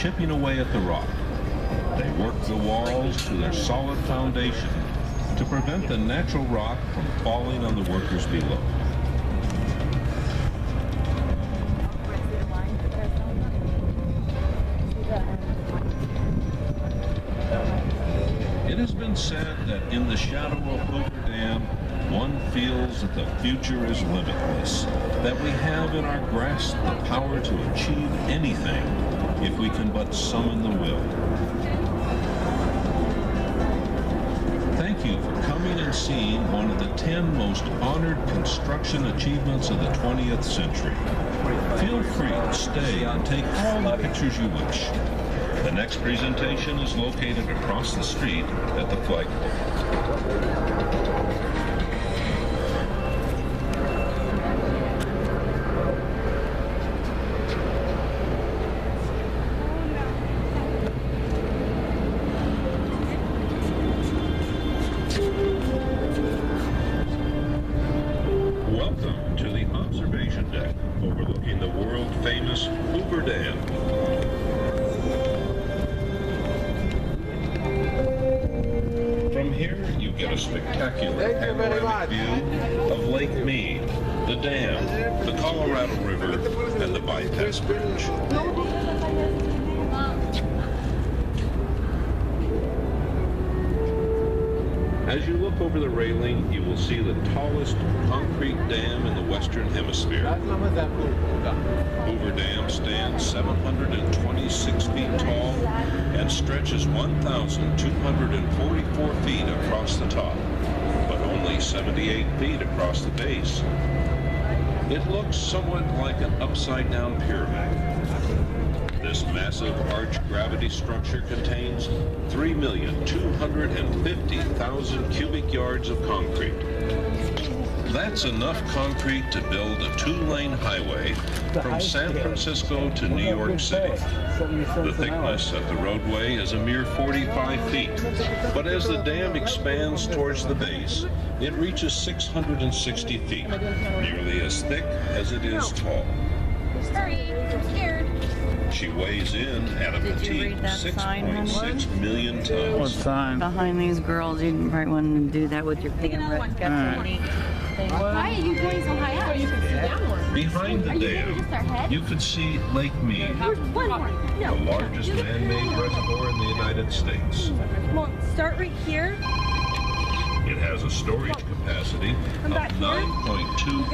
chipping away at the rock. They work the walls to their solid foundation to prevent the natural rock from falling on the workers below. It has been said that in the shadow of Hoover Dam, one feels that the future is limitless, that we have in our grasp the power to achieve anything if we can but summon the will. Thank you for coming and seeing one of the 10 most honored construction achievements of the 20th century. Feel free to stay and take all the pictures you wish. The next presentation is located across the street at the flagpole. Welcome to the observation deck overlooking the world-famous Hoover Dam. From here, you get a spectacular panoramic view of Lake Mead, the dam, the Colorado River, and the bypass bridge. As you look over the railing, you will see the tallest concrete dam in the Western Hemisphere. Hoover Dam stands 726 feet tall and stretches 1,244 feet across the top, but only 78 feet across the base. It looks somewhat like an upside-down pyramid. This massive arch gravity structure contains 3,250,000 cubic yards of concrete. That's enough concrete to build a 2-lane highway from San Francisco to New York City. The thickness of the roadway is a mere 45 feet, but as the dam expands towards the base, it reaches 660 feet, nearly as thick as it is tall. Sorry, I'm scared. She weighs in at a petite 6.6 million tons. What sign? Behind these girls, you probably want to do that with your pig and red. Why are you going so high up? You can see downward. Behind the dam, you could see Lake Mead, One more. the largest man-made reservoir in the United States. Well, start right here. It has a storage capacity of 9.2